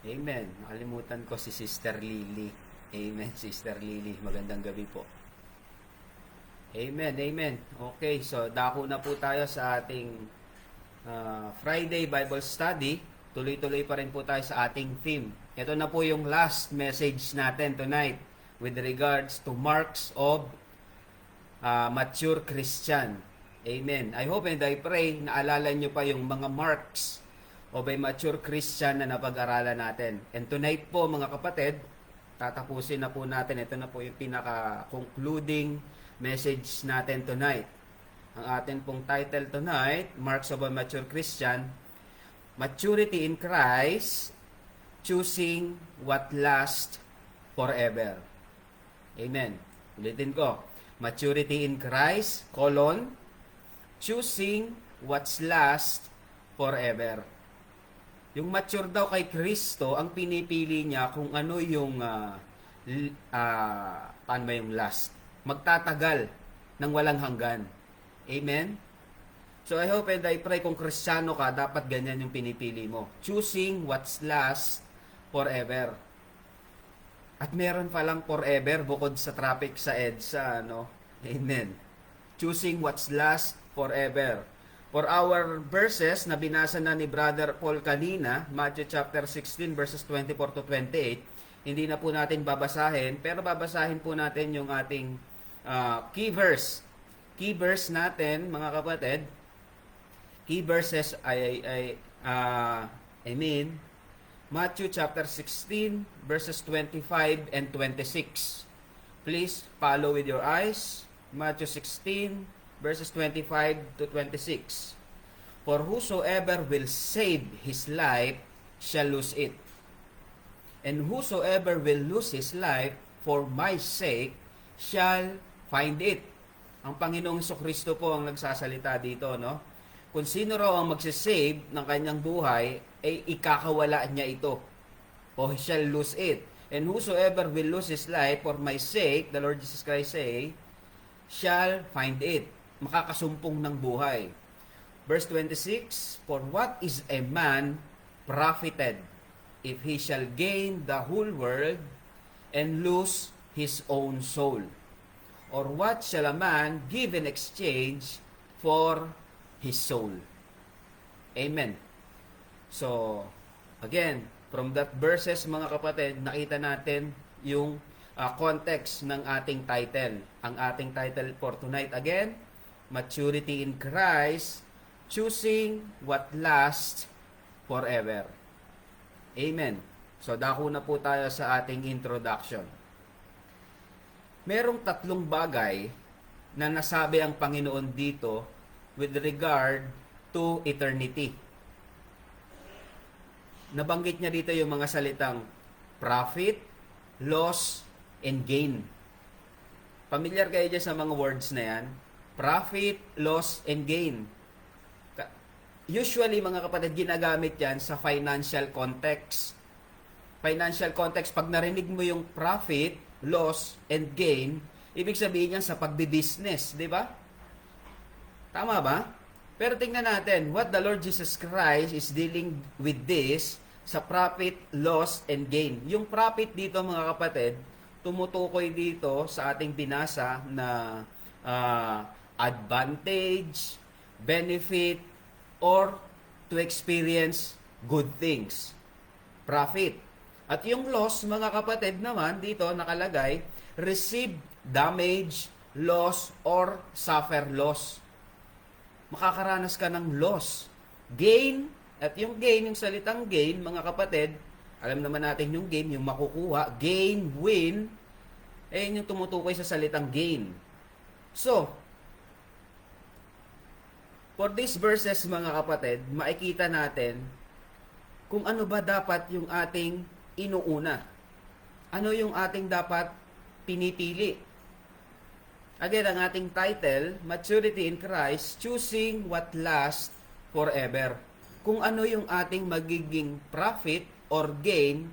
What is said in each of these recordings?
Amen. Nakalimutan ko si Sister Lily. Amen, Sister Lily. Magandang gabi po. Amen, amen. Okay, so dako na po tayo sa ating Friday Bible Study. Tuloy-tuloy pa rin po tayo sa ating theme. Ito na po yung last message natin tonight with regards to marks of mature Christian. Amen. I hope and I pray na alala nyo pa yung mga marks of a mature Christian na napag-aralan natin. And tonight po mga kapatid, tatapusin na po natin. Ito na po yung pinaka-concluding message natin tonight. Ang atin pong title tonight, Marks of a Mature Christian, Maturity in Christ, Choosing What Lasts Forever. Amen. Ulitin ko. Maturity in Christ, choosing what's last forever. Yung mature daw kay Kristo, ang pinipili niya kung ano yung paano ba yung last? Magtatagal ng walang hanggan. Amen? So I hope and I pray kung Kristiyano ka, dapat ganyan yung pinipili mo. Choosing what's last forever. At meron palang forever bukod sa traffic sa EDSA, no? Amen. Choosing what's last forever. For our verses na binasa na ni Brother Paul kanina, Matthew chapter 16 verses 24 to 28, hindi na po natin babasahin, pero babasahin po natin yung ating key verse. Key verse natin, mga kapatid, key verses Matthew chapter 16 verses 25 and 26. Please follow with your eyes. Matthew 16 verses 25 to 26. For whosoever will save his life shall lose it. And whosoever will lose his life for my sake shall find it. Ang Panginoong Jesucristo po ang nagsasalita dito, no? Kung sino raw ang magsisave ng kanyang buhay, ay ikakawala niya ito. O he shall lose it. And whosoever will lose his life for my sake, the Lord Jesus Christ say, shall find it. Makakasumpong ng buhay. Verse 26, for what is a man profited if he shall gain the whole world and lose his own soul? Or what shall a man give in exchange for his soul? Amen. So, again, from that verses mga kapatid, nakita natin yung context ng ating title. Ang ating title for tonight again, Maturity in Christ, Choosing What Lasts Forever. Amen. So, dako na po tayo sa ating introduction. Merong tatlong bagay na nasabi ang Panginoon dito with regard to eternity. Nabanggit niya dito yung mga salitang profit, loss, and gain. Familiar kayo dyan sa mga words na yan? Profit, loss, and gain. Usually, mga kapatid, ginagamit yan sa financial context. Financial context, pag narinig mo yung profit, loss, and gain, ibig sabihin yan sa pagbibusiness, di ba? Tama ba? Pero tingnan natin, what the Lord Jesus Christ is dealing with this sa profit, loss, and gain. Yung profit dito, mga kapatid, tumutukoy dito sa ating binasa na advantage, benefit, or to experience good things. Profit. At yung loss, mga kapatid naman, dito nakalagay, receive damage, loss, or suffer loss. Makakaranas ka ng loss. Gain, at yung gain, yung salitang gain, mga kapatid, alam naman natin yung gain, yung makukuha, gain, win, yung tumutukoy sa salitang gain. So, for these verses, mga kapatid, makikita natin kung ano ba dapat yung ating inuuna. Ano yung ating dapat pinipili. Again, ang ating title, Maturity in Christ, Choosing What Lasts Forever. Kung ano yung ating magiging profit or gain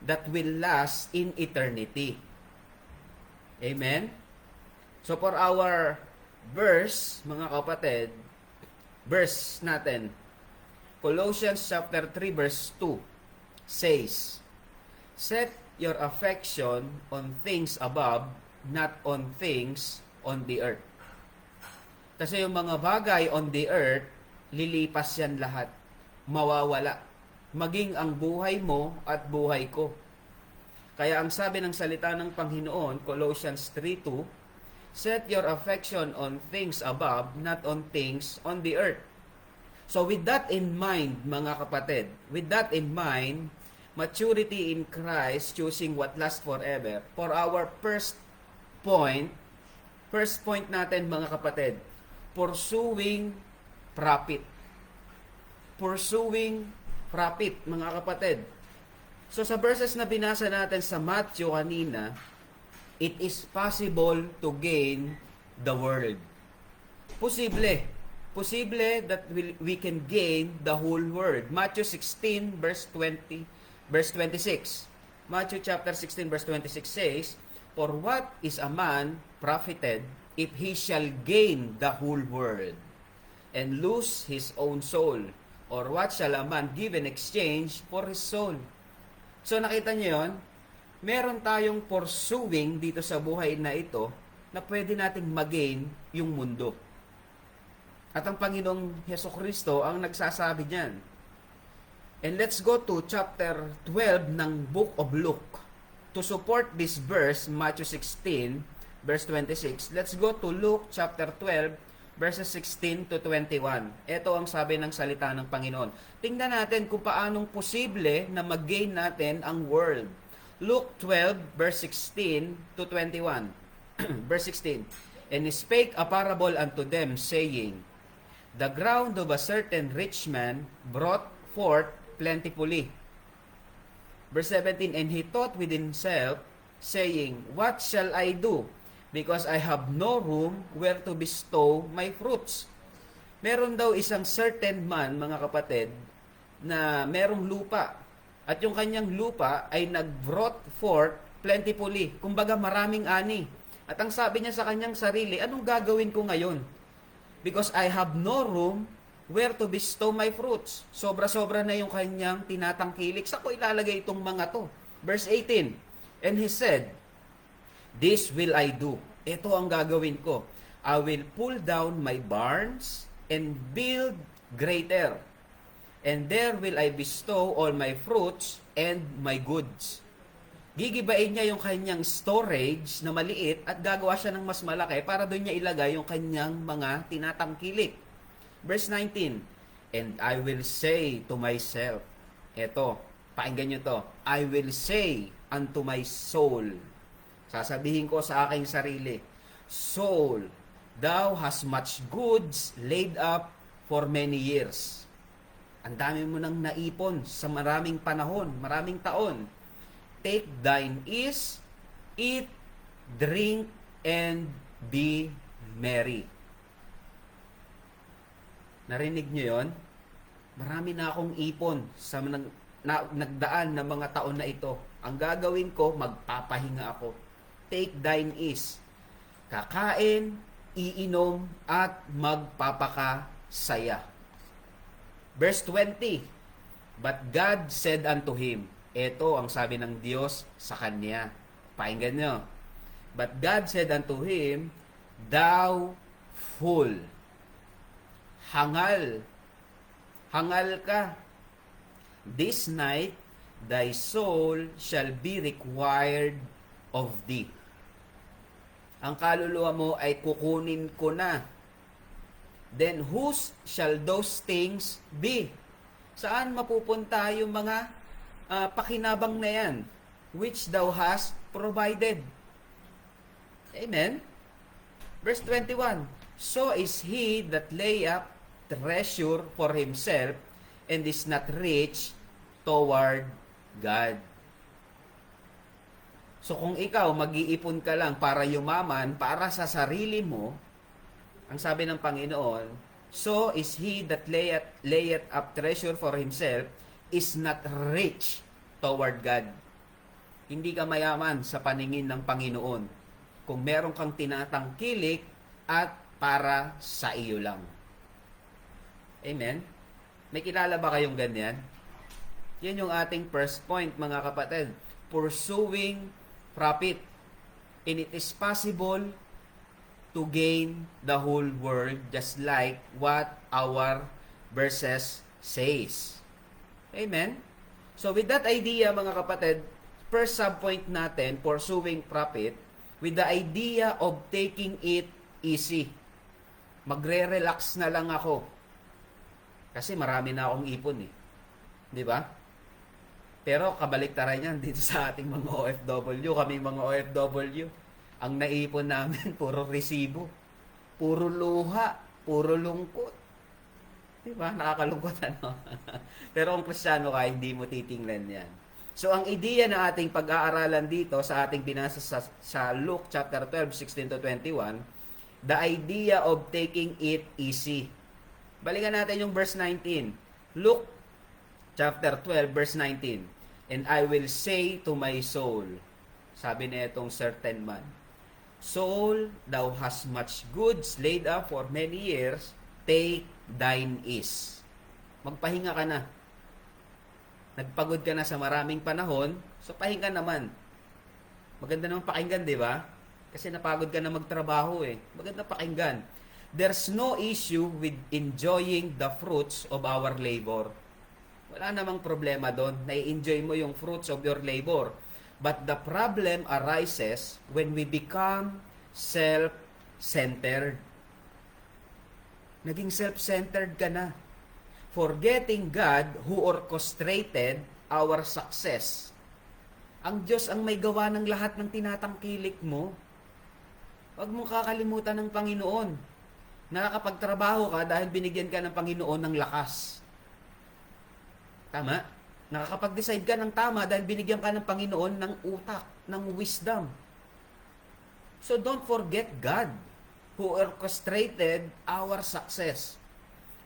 that will last in eternity. Amen? So for our verse, mga kapatid, verse natin, Colossians chapter 3 verse 2. says, set your affection on things above, not on things on the earth. Kasi yung mga bagay on the earth, lilipas yan lahat. Mawawala. Maging ang buhay mo at buhay ko. Kaya ang sabi ng salita ng Panginoon, Colossians 3:2, set your affection on things above, not on things on the earth. So with that in mind, mga kapatid, with that in mind, maturity in Christ, choosing what lasts forever, for our first point natin, mga kapatid, pursuing profit. Pursuing profit, mga kapatid. So sa verses na binasa natin sa Matthew kanina, it is possible to gain the world. Posible that we can gain the whole world. Matthew 16 verse 26. Matthew chapter 16 verse 26 says, for what is a man profited if he shall gain the whole world and lose his own soul? Or what shall a man give in exchange for his soul? So nakita niyo yon? Meron tayong pursuing dito sa buhay na ito na pwede nating magain yung mundo. At ang Panginoong Hesukristo ang nagsasabi niyan. And let's go to chapter 12 ng Book of Luke. To support this verse, Matthew 16, verse 26, let's go to Luke chapter 12, verses 16 to 21. Ito ang sabi ng salita ng Panginoon. Tingnan natin kung paanong posible na mag-gain natin ang world. Luke 12, verse 16 to 21. Verse 16. And he spake a parable unto them, saying, the ground of a certain rich man brought forth plentifully. Verse 17. And he thought within himself, saying, what shall I do? Because I have no room where to bestow my fruits. Meron daw isang certain man, mga kapatid, na merong lupa. At yung kanyang lupa ay nag-brought forth plentifully. Kumbaga maraming ani. At ang sabi niya sa kanyang sarili, anong gagawin ko ngayon? Because I have no room where to bestow my fruits. Sobra-sobra na yung kanyang tinatangkilik. Saan ko ilalagay itong mga to? Verse 18. And he said, this will I do. Ito ang gagawin ko. I will pull down my barns and build greater. And there will I bestow all my fruits and my goods. Gigibain niya yung kanyang storage na maliit at gagawa siya ng mas malaki para doon niya ilagay yung kanyang mga tinatangkilik. Verse 19. And I will say to myself, eto, pakinggan nyo to, I will say unto my soul, sasabihin ko sa aking sarili, soul, thou hast much goods laid up for many years. Ang dami mo nang naipon sa maraming panahon, maraming taon. Take thine ease, eat, drink, and be merry. Narinig nyo yon? Marami na akong ipon sa nagdaan na mga taon na ito. Ang gagawin ko, magpapahinga ako. Take thine ease. Kakain, iinom, at magpapakasaya. Verse 20. But God said unto him, ito ang sabi ng Diyos sa kanya. Pakinggan nyo. But God said unto him, thou fool. Hangal. Hangal ka. This night, thy soul shall be required of thee. Ang kaluluwa mo ay kukunin ko na. Then whose shall those things be? Saan mapupunta yung mga pakinabang na yan? Which thou hast provided. Amen? Verse 21. So is he that lay up treasure for himself and is not rich toward God. So kung ikaw mag-iipon ka lang para yumaman, para sa sarili mo, ang sabi ng Panginoon, so is he that layeth up treasure for himself is not rich toward God. Hindi ka mayaman sa paningin ng Panginoon kung meron kang tinatangkilik at para sa iyo lang. Amen? May kilala ba kayong ganyan? Yan yung ating first point, mga kapatid. Pursuing profit. And it is possible to gain the whole world just like what our verses says. Amen? So with that idea, mga kapatid, first subpoint natin, pursuing profit, with the idea of taking it easy. Magre-relax na lang ako. Kasi marami na akong ipon eh. Di ba? Pero kabaliktaran yan dito sa ating mga OFW, kaming mga OFW. Ang naipon namin, puro resibo, puro luha, puro lungkot. Diba? Nakakalungkot ano? Pero kung Kristiyano ka, hindi mo titingnan yan. So, ang ideya na ating pag-aaralan dito sa ating binasa sa Luke chapter 12, 16 to 21, the idea of taking it easy. Balikan natin yung verse 19. Luke chapter 12, verse 19. And I will say to my soul, sabi na itong certain man, Soul, thou hast much goods laid up for many years, take thine ease. Magpahinga ka na. Nagpagod ka na sa maraming panahon, so pahinga naman. Maganda naman pakinggan, di ba? Kasi napagod ka na magtrabaho eh. Maganda pakinggan. There's no issue with enjoying the fruits of our labor. Wala namang problema doon. Nai-enjoy mo yung fruits of your labor. But the problem arises when we become self-centered. Naging self-centered ka na. Forgetting God who orchestrated our success. Ang Diyos ang may gawa ng lahat ng tinatangkilik mo. Huwag mong kakalimutan ng Panginoon. Nakakapagtrabaho ka dahil binigyan ka ng Panginoon ng lakas. Tama? Nakakapag-decide ka ng tama dahil binigyan ka ng Panginoon ng utak, ng wisdom. So don't forget God who orchestrated our success.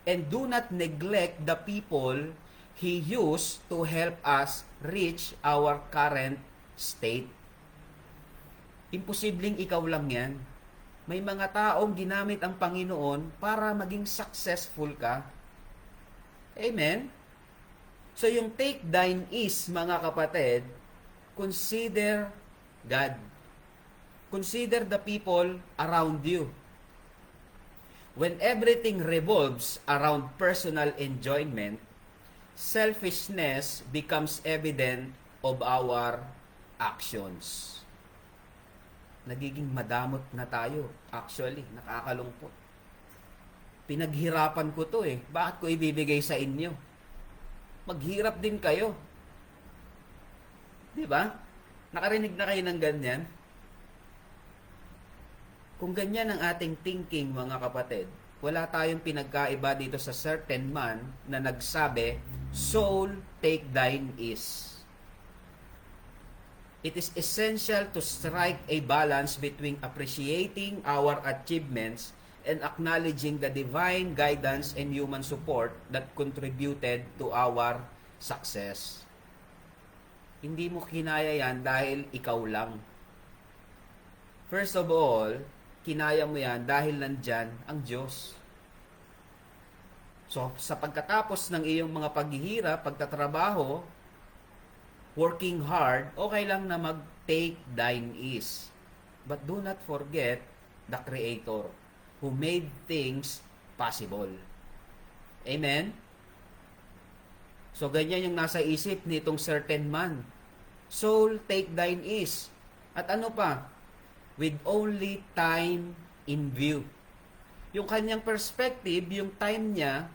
And do not neglect the people He used to help us reach our current state. Imposibleng ikaw lang yan. May mga taong ginamit ang Panginoon para maging successful ka. Amen? So yung take thine ease, mga kapatid, consider God. Consider the people around you. When everything revolves around personal enjoyment, selfishness becomes evident of our actions. Nagiging madamot na tayo. Actually, nakakalungkot. Pinaghirapan ko to eh. Bakit ko ibibigay sa inyo? Maghirap din kayo. Di ba? Nakarinig na kayo ng ganyan? Kung ganyan ang ating thinking, mga kapatid, wala tayong pinagkaiba dito sa certain man na nagsabi, Soul, take thine ease. It is essential to strike a balance between appreciating our achievements and acknowledging the divine guidance and human support that contributed to our success. Hindi mo kinaya yan dahil ikaw lang. First of all, kinaya mo yan dahil nandyan ang Diyos. So, sa pagkatapos ng iyong mga paghihirap, pagtatrabaho, working hard, okay lang na mag-take thine ease. But do not forget the Creator who made things possible. Amen? So, ganyan yung nasa isip nitong certain man. Soul, take thine ease. At ano pa? With only time in view. Yung kanyang perspective, yung time niya,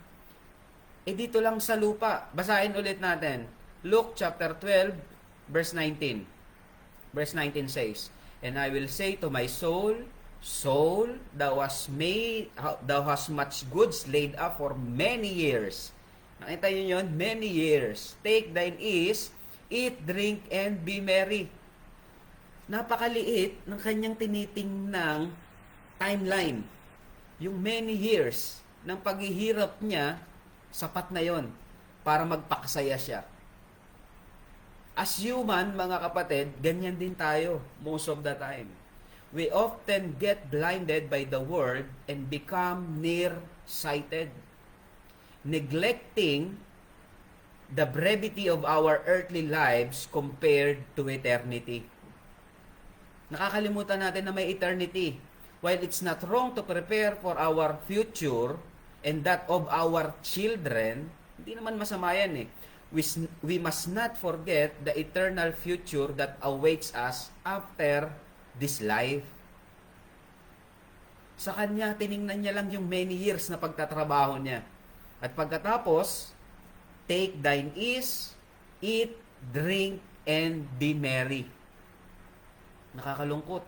dito lang sa lupa. Basahin ulit natin. Luke chapter 12, verse 19. Verse 19 says, And I will say to my soul, Soul, thou hast much goods laid up for many years. Nakita niyo yun? Many years. Take thine ease, eat, drink, and be merry. Napakaliit ng kanyang tinitingnang timeline. Yung many years ng paghihirap niya, sapat na yon para magpakasaya siya. As human, mga kapatid, ganyan din tayo most of the time. We often get blinded by the world and become nearsighted, neglecting the brevity of our earthly lives compared to eternity. Nakakalimutan natin na may eternity. While it's not wrong to prepare for our future and that of our children, hindi naman masama yan eh. We must not forget the eternal future that awaits us after this life. Sa kanya, tiningnan niya lang yung many years na pagtatrabaho niya. At pagkatapos, take thine ease, eat, drink, and be merry. Nakakalungkot.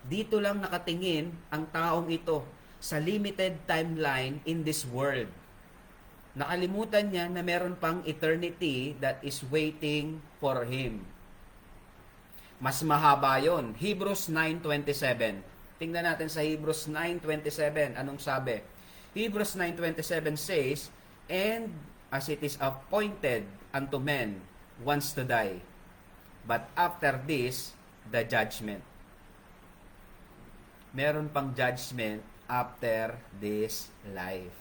Dito lang nakatingin ang taong ito sa limited timeline in this world. Nakalimutan niya na meron pang eternity that is waiting for him. Mas mahaba yon. Hebrews 9:27. Tingnan natin sa Hebrews 9:27. Anong sabi? Hebrews 9:27 says, "And as it is appointed unto men once to die, but after this, the judgment." Meron pang judgment after this life.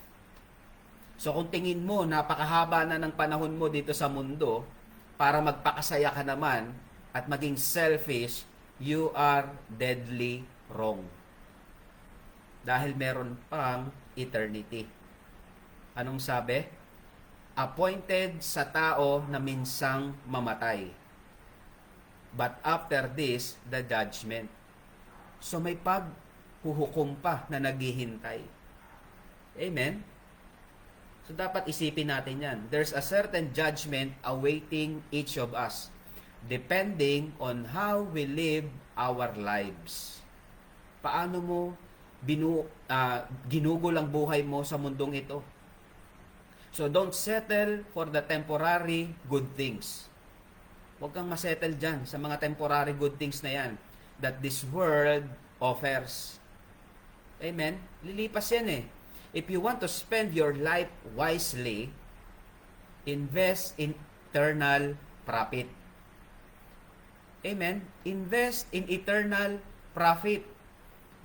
So kung tingin mo, napakahaba na ng panahon mo dito sa mundo para magpakasaya ka naman at maging selfish, you are deadly wrong. Dahil meron pang eternity. Anong sabi? Appointed sa tao na minsang mamatay. But after this, the judgment. So may paghuhukom pa na naghihintay. Amen? So dapat isipin natin yan. There's a certain judgment awaiting each of us depending on how we live our lives. Paano mo ginugol ang buhay mo sa mundong ito? So don't settle for the temporary good things. Huwag kang masettle dyan sa mga temporary good things na yan that this world offers. Amen? Lilipas yan eh. If you want to spend your life wisely, invest in eternal profit. Amen? Invest in eternal profit.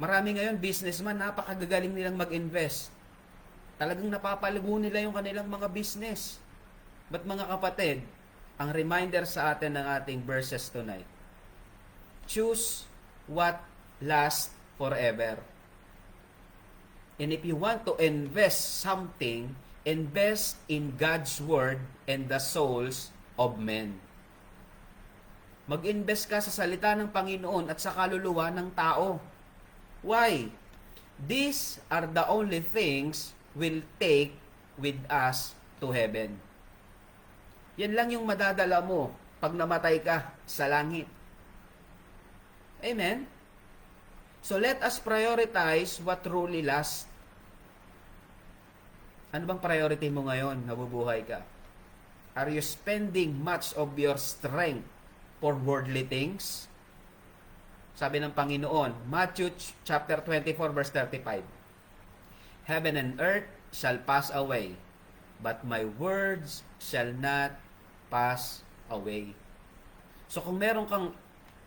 Marami ngayon businessman, napakagagaling nilang mag-invest. Talagang napapalago nila yung kanilang mga business. But mga kapatid, ang reminder sa atin ng ating verses tonight, choose what lasts forever. And if you want to invest something, invest in God's Word and the souls of men. Mag-invest ka sa salita ng Panginoon at sa kaluluwa ng tao. Why? These are the only things we'll take with us to heaven. Yan lang yung madadala mo pag namatay ka sa langit. Amen? So let us prioritize what truly lasts. Ano bang priority mo ngayon? Nabubuhay ka. Are you spending much of your strength for worldly things? Sabi ng Panginoon, Matthew chapter 24 verse 35. Heaven and earth shall pass away, but my words shall not pass away. So kung meron kang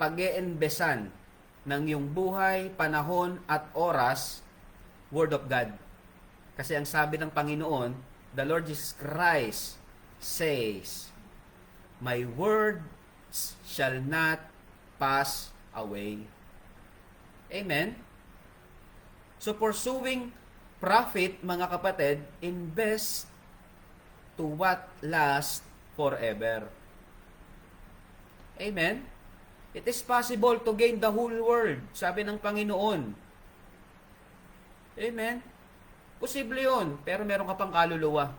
pag-iinbesan ng iyong buhay, panahon at oras, Word of God. Kasi ang sabi ng Panginoon, the Lord Jesus Christ says, my words shall not pass away. Amen? So pursuing profit, mga kapatid, invest to what lasts forever. Amen? It is possible to gain the whole world, sabi ng Panginoon. Amen? Posible yun, pero meron ka pang kaluluwa.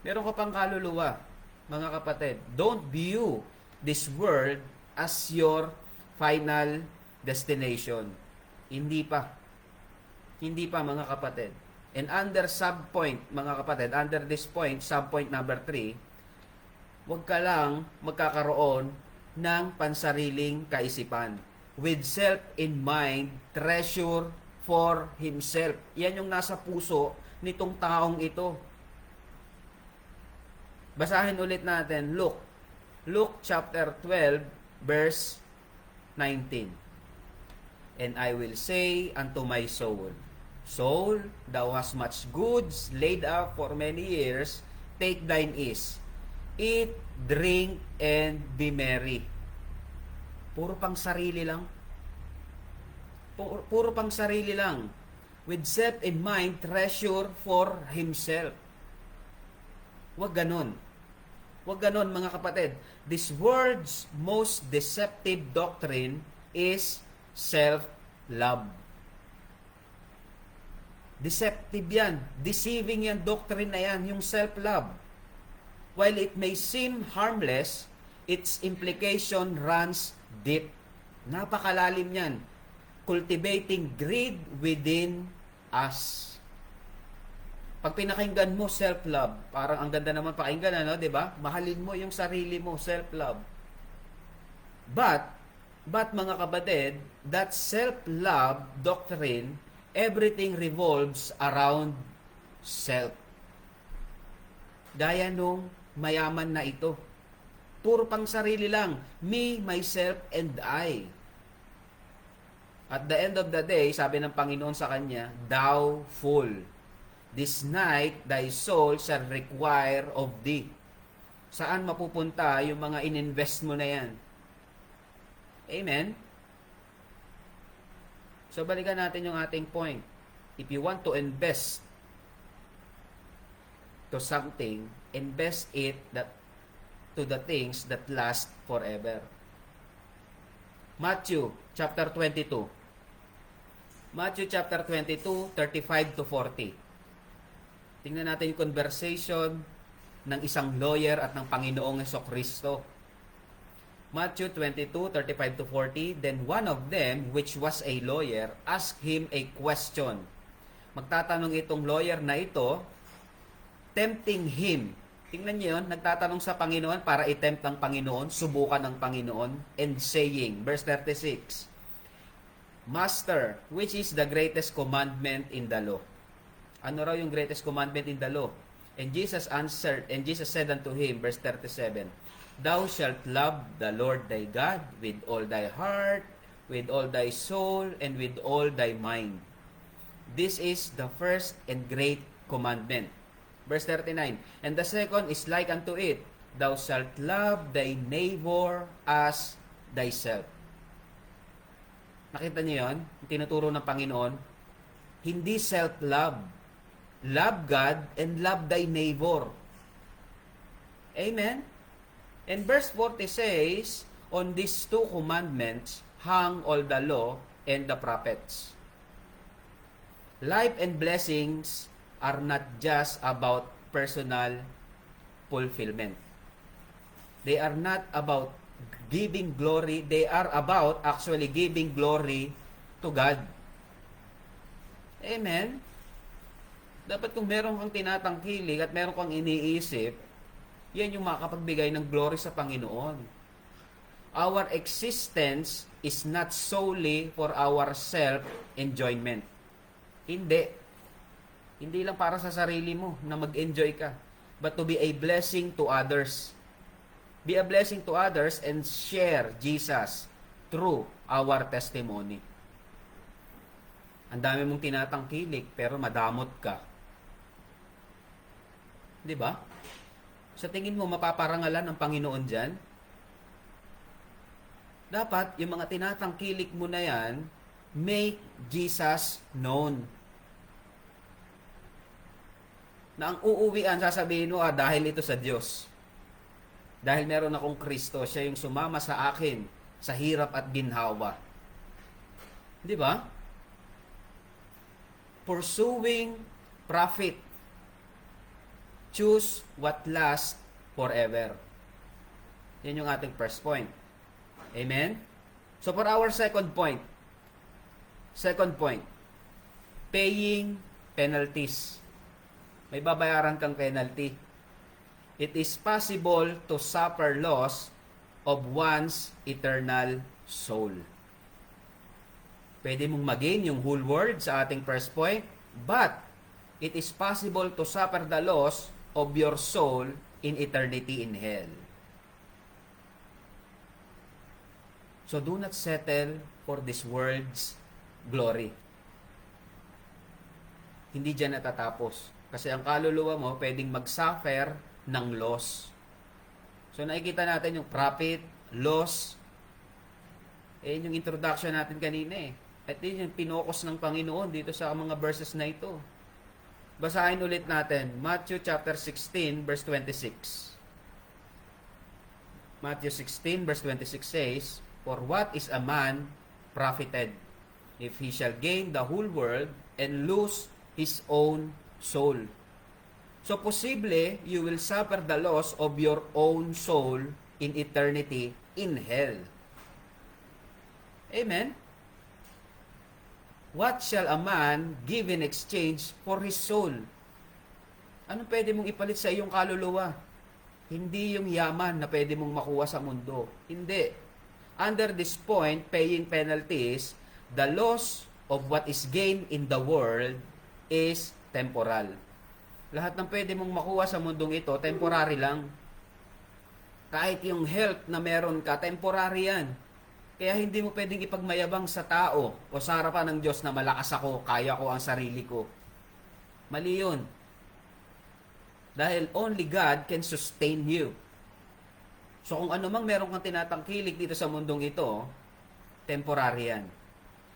Meron ka pang kaluluwa, mga kapatid. Don't view this world as your final destination. Hindi pa. Hindi pa, mga kapatid. And under subpoint, mga kapatid, under this point, subpoint number 3, huwag ka lang magkakaroon ng pansariling kaisipan. With self in mind, treasure for himself. Yan yung nasa puso nitong taong ito. Basahin ulit natin, Luke chapter 12, verse 19. And I will say unto my soul, Soul, thou hast much goods laid up for many years, take thine ease. Eat, drink, and be merry. Puro pang sarili lang. Puro pang sarili lang. With self in mind, treasure for himself. Huwag ganon. Huwag ganon, mga kapatid. This world's most deceptive doctrine is self-love. Deceptive yan. Deceiving yan, doctrine na yan, yung self-love. While it may seem harmless, its implication runs deep. Napakalalim yan. Cultivating greed within us. Pag pinakinggan mo self-love, parang ang ganda naman pakinggan, ano, 'di ba? Mahalin mo yung sarili mo, self-love. But mga kapatid, that self-love doctrine, everything revolves around self. Gaya nung mayaman na ito. Puro pang sarili lang. Me, myself, and I. At the end of the day, sabi ng Panginoon sa kanya, thou fool, this night thy soul shall require of thee. Saan mapupunta yung mga ininvest mo na yan? Amen? So, balikan natin yung ating point. If you want to invest to something, invest it to the things that last forever. Matthew chapter 22. Matthew chapter 22, 35 to 40. Tingnan natin yung conversation ng isang lawyer at ng Panginoong Jesucristo. Matthew 22, 35 to 40. Then one of them, which was a lawyer, asked him a question. Magtatanong itong lawyer na ito, tempting him. Tingnan niyo yun, nagtatanong sa Panginoon para i-tempt ang Panginoon, subukan ng Panginoon, and saying, verse 36, Master, which is the greatest commandment in the law? Ano raw yung greatest commandment in the law? And Jesus answered, and Jesus said unto him, verse 37, Thou shalt love the Lord thy God with all thy heart, with all thy soul, and with all thy mind. This is the first and great commandment. Verse 39, And the second is like unto it, Thou shalt love thy neighbor as thyself. Nakita niyo yun? Tinuturo ng Panginoon, hindi self-love. Love God and love thy neighbor. Amen? And verse 40 says, On these two commandments hang all the law and the prophets. Life and blessings are not just about personal fulfillment. They are not about giving glory. They are about actually giving glory to God. Amen? Dapat kung meron kang tinatangkilik at meron kang iniisip, yan yung makapagbigay ng glory sa Panginoon. Our existence is not solely for our self-enjoyment. Hindi. Hindi lang para sa sarili mo na mag-enjoy ka, but to be a blessing to others. Be a blessing to others and share Jesus through our testimony. Ang dami mong tinatangkilik pero madamot ka. 'Di ba? Sa tingin mo mapaparangalan ng Panginoon diyan? Dapat yung mga tinatangkilik mo na yan, make Jesus known. Na ang uuwian, sasabihin mo, dahil ito sa Diyos. Dahil meron akong Kristo, siya yung sumama sa akin sa hirap at ginhawa. Di ba? Pursuing profit. Choose what lasts forever. Yan yung ating first point. Amen? So for our second point, paying penalties. May babayaran kang penalty. It is possible to suffer loss of one's eternal soul. Pwede mong mag-gain yung whole world sa ating first point, but it is possible to suffer the loss of your soul in eternity in hell. So do not settle for this world's glory. Hindi dyan natatapos. Kasi ang kaluluwa mo pwedeng mag-suffer ng loss. So nakikita natin yung profit, loss. Yung introduction natin kanina eh. At yun yung pinokos ng Panginoon dito sa mga verses na ito. Basahin ulit natin. Matthew chapter 16 verse 26. Matthew 16 verse 26 says, "For what is a man profited, if he shall gain the whole world and lose his own soul?" So posible, you will suffer the loss of your own soul in eternity in hell. Amen? What shall a man give in exchange for his soul? Anong pwede mong ipalit sa iyong kaluluwa? Hindi yung yaman na pwede mong makuha sa mundo. Hindi. Under this point, paying penalties, the loss of what is gained in the world is temporal. Lahat ng pwede mong makuha sa mundong ito, temporary lang. Kahit yung health na meron ka, temporary yan. Kaya hindi mo pwedeng ipagmayabang sa tao o sa harapan ng Diyos na malakas ako, kaya ko ang sarili ko. Mali yun. Dahil only God can sustain you. So kung ano mang meron kang tinatangkilik dito sa mundong ito, temporary yan.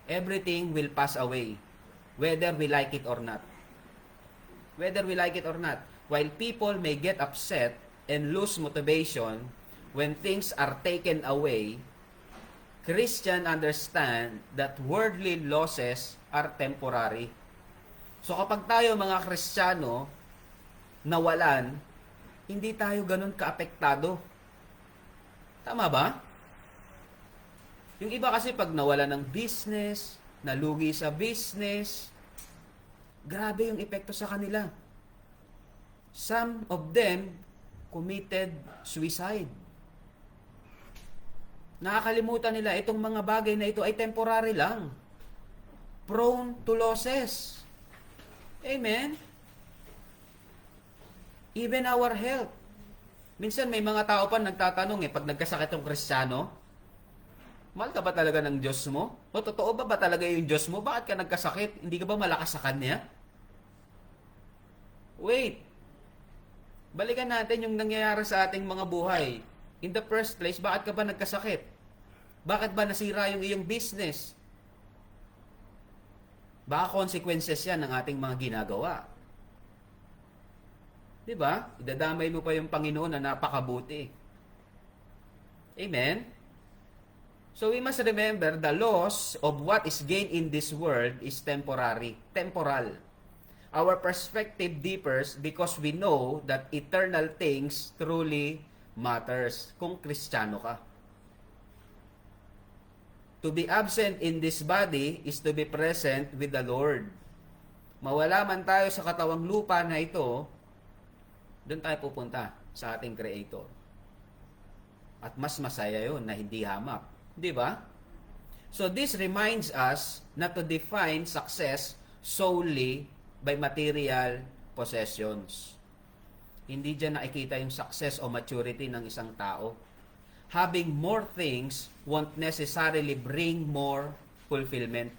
Everything will pass away, whether we like it or not. Whether we like it or not. While people may get upset and lose motivation when things are taken away, Christian understand that worldly losses are temporary. So kapag tayo mga Kristiyano nawalan, hindi tayo ganun kaapektado. Tama ba? Yung iba kasi pag nawala ng business, nalugi sa business, grabe yung epekto sa kanila. Some of them committed suicide. Nakakalimutan nila itong mga bagay na ito ay temporary lang. Prone to losses. Amen? Even our health. Minsan may mga tao pa nagtatanong pag nagkasakit yung Kristiyano, mahal ka ba talaga ng Diyos mo? O totoo ba talaga yung Diyos mo? Bakit ka nagkasakit? Hindi ka ba malakas sa Kanya? Wait. Balikan natin yung nangyayari sa ating mga buhay. In the first place, bakit ka ba nagkasakit? Bakit ba nasira yung iyong business? Baka consequences yan ng ating mga ginagawa. Diba? Idadamay mo pa yung Panginoon na napakabuti. Amen? So we must remember the loss of what is gained in this world is temporary. Temporal. Our perspective differs because we know that eternal things truly matters kung Kristiyano ka. To be absent in this body is to be present with the Lord. Mawala man tayo sa katawang lupa na ito, doon tayo pupunta sa ating Creator. At mas masaya yun na hindi hamak. Di ba? So this reminds us not to define success solely by material possessions. Hindi dyan nakikita yung success o maturity ng isang tao. Having more things won't necessarily bring more fulfillment.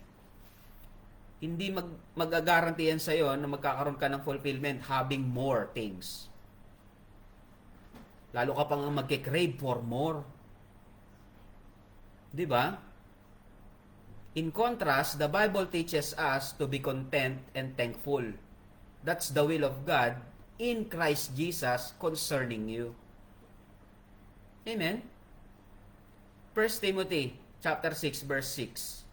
Hindi mag-guarantee yan sa'yo na magkakaroon ka ng fulfillment having more things. Lalo ka pang magke-crave for more. Di ba? In contrast, the Bible teaches us to be content and thankful. That's the will of God in Christ Jesus concerning you. Amen? 1 Timothy chapter 6 verse 6.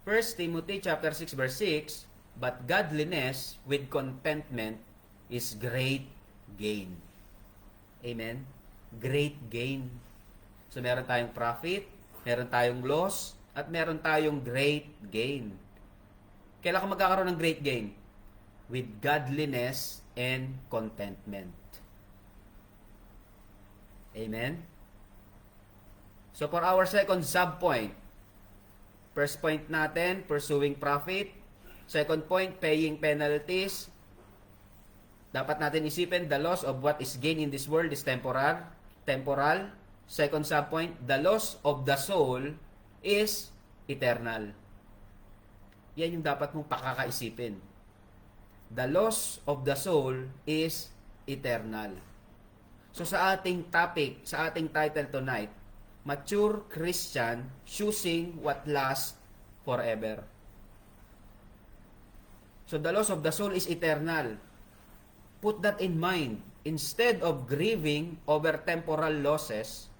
1 Timothy chapter 6 verse 6, "But godliness with contentment is great gain." Amen? Great gain. So meron tayong profit, meron tayong loss, at meron tayong great gain. Kailan ka magkakaroon ng great gain? With godliness and contentment. Amen? So for our second sub-point, first point natin, pursuing profit. Second point, paying penalties. Dapat natin isipin, the loss of what is gained in this world is temporal. Second sub-point, the loss of the soul is eternal. Yan yung dapat mong pakakaisipin. The loss of the soul is eternal. So sa ating topic, sa ating title tonight, Mature Christian Choosing What Lasts Forever. So the loss of the soul is eternal. Put that in mind. Instead of grieving over temporal losses,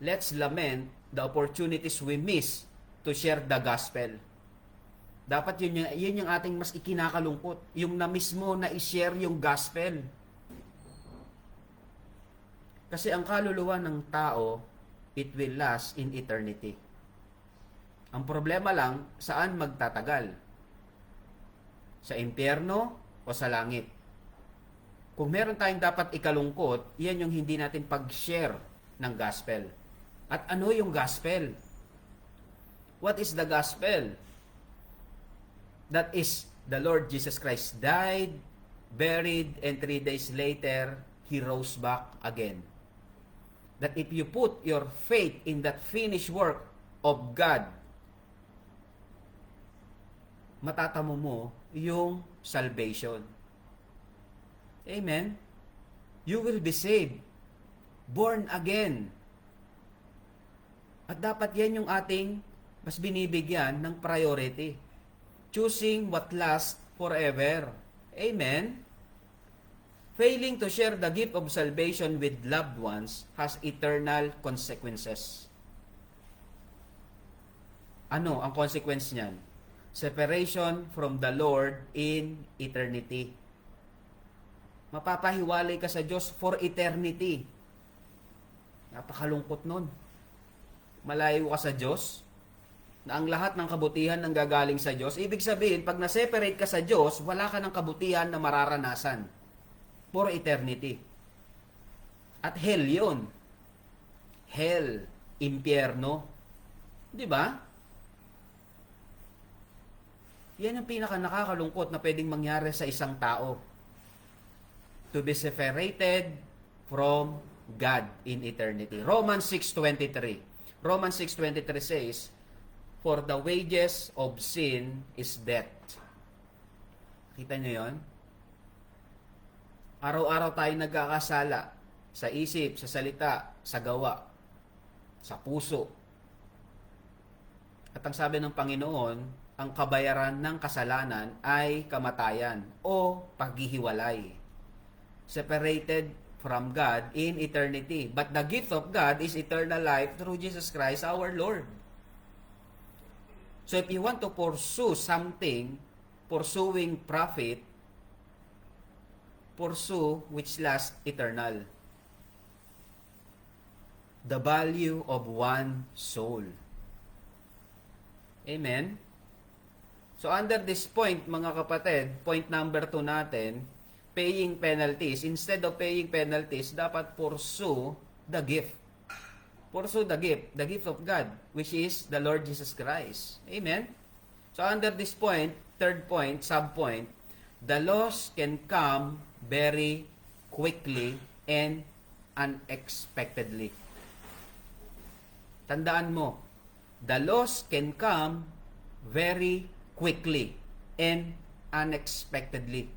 let's lament the opportunities we miss to share the gospel. Dapat yun yung ating mas ikinakalungkot. Yung na-miss mo na i-share yung gospel. Kasi ang kaluluwa ng tao, it will last in eternity. Ang problema lang, saan magtatagal? Sa impyerno o sa langit? Kung meron tayong dapat ikalungkot, yan yung hindi natin pag-share ng gospel. At ano yung gospel? What is the gospel? That is, the Lord Jesus Christ died, buried, and 3 days later, He rose back again. That if you put your faith in that finished work of God, matatamo mo yung salvation. Amen? You will be saved. Born again. At dapat yan yung ating mas binibigyan ng priority. Choosing what lasts forever. Amen? Failing to share the gift of salvation with loved ones has eternal consequences. Ano ang consequence niyan? Separation from the Lord in eternity. Mapapahiwalay ka sa Diyos for eternity. Napakalungkot nun. Malayo ka sa Diyos, na ang lahat ng kabutihan nang gagaling sa Diyos. Ibig sabihin, pag na-separate ka sa Diyos, wala ka ng kabutihan na mararanasan for eternity. At hell yun. Hell, impyerno. Di ba? Yan ang pinaka nakakalungkot na pwedeng mangyari sa isang tao. To be separated from God in eternity. Romans 6:23. Romans 6:23 says, "For the wages of sin is death." Kita niyo 'yon? Araw-araw tayo nagkakasala sa isip, sa salita, sa gawa, sa puso. At ang sabi ng Panginoon, ang kabayaran ng kasalanan ay kamatayan o paghihiwalay. Separated from God in eternity. But the gift of God is eternal life through Jesus Christ our Lord. So if you want to pursue something, pursuing profit, pursue which lasts eternal. The value of one soul. Amen? So under this point, mga kapatid, point number 2 natin, paying penalties. Instead of paying penalties, dapat pursue the gift. Pursue the gift of God, which is the Lord Jesus Christ. Amen? So under this point, third point, sub-point, the loss can come very quickly and unexpectedly. Tandaan mo, the loss can come very quickly and unexpectedly.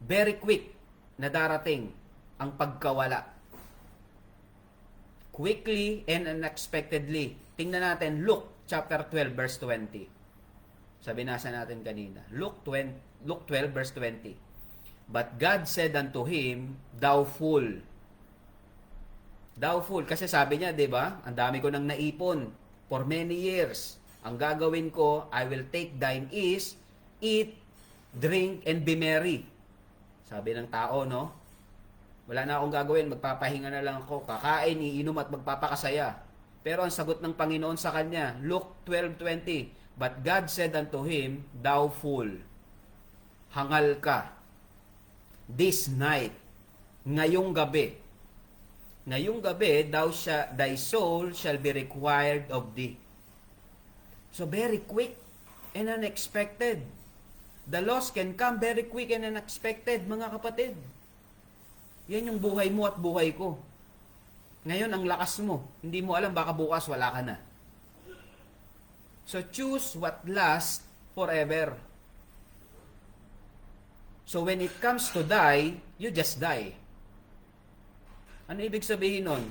Very quick na darating ang pagkawala. Quickly and unexpectedly. Tingnan natin Luke chapter 12 verse 20. Sabi nasa natin kanina. Luke 12 verse 20. But God said unto him, Thou fool. Thou fool. Kasi sabi niya, di ba? Ang dami ko nang naipon for many years. Ang gagawin ko, I will take thine ease, eat, drink, and be merry. Sabi ng tao, no? Wala na akong gagawin, magpapahinga na lang ako, kakain, iinom at magpapakasaya. Pero ang sagot ng Panginoon sa kanya, Luke 12:20, But God said unto him, Thou fool, hangal ka, this night, ngayong gabi, thy soul shall be required of thee. So very quick and unexpected. The loss can come very quick and unexpected, mga kapatid. Yan yung buhay mo at buhay ko. Ngayon, ang lakas mo. Hindi mo alam, baka bukas wala ka na. So, choose what lasts forever. So, when it comes to die, you just die. Ano ibig sabihin nun?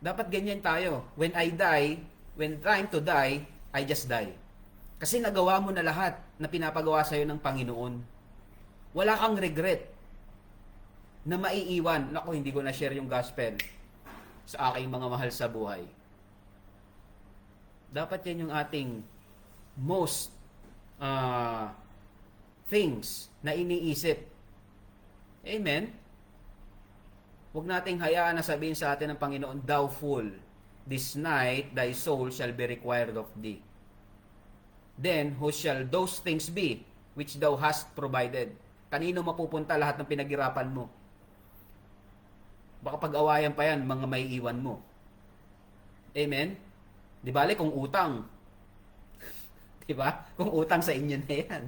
Dapat ganyan tayo. When I die, when time to die, I just die. Kasi nagawa mo na lahat na pinapagawa sa'yo ng Panginoon. Wala kang regret na maiiwan. Naku, hindi ko na-share yung gospel sa aking mga mahal sa buhay. Dapat yan yung ating most things na iniisip. Amen? Huwag nating hayaan na sabihin sa atin ng Panginoon, "Thou fool, this night thy soul shall be required of thee. Then, who shall those things be which thou hast provided?" Kanino mapupunta lahat ng pinaghirapan mo? Baka pag-awayan pa yan, mga may iwan mo. Amen? Di bale kung utang. Di ba? Kung utang sa inyo na yan.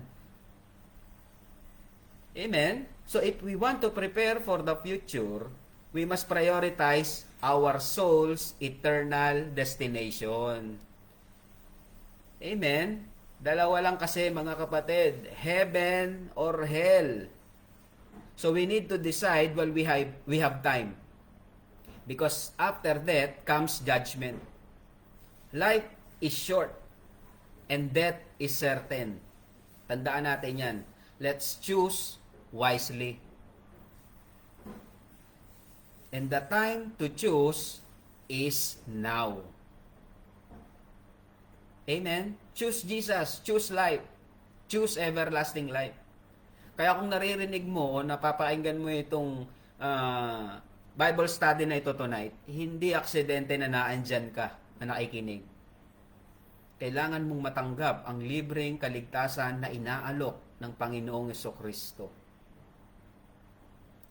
Amen? So if we want to prepare for the future, we must prioritize our soul's eternal destination. Amen? Dalawa lang kasi mga kapatid, heaven or hell. So we need to decide while we have time. Because after death comes judgment. Life is short and death is certain. Tandaan natin yan. Let's choose wisely. And the time to choose is now. Amen? Choose Jesus. Choose life. Choose everlasting life. Kaya kung naririnig mo o napapakinggan mo itong Bible study na ito tonight, hindi aksidente na naandyan ka, na nakikinig. Kailangan mong matanggap ang libreng kaligtasan na inaalok ng Panginoong Jesucristo.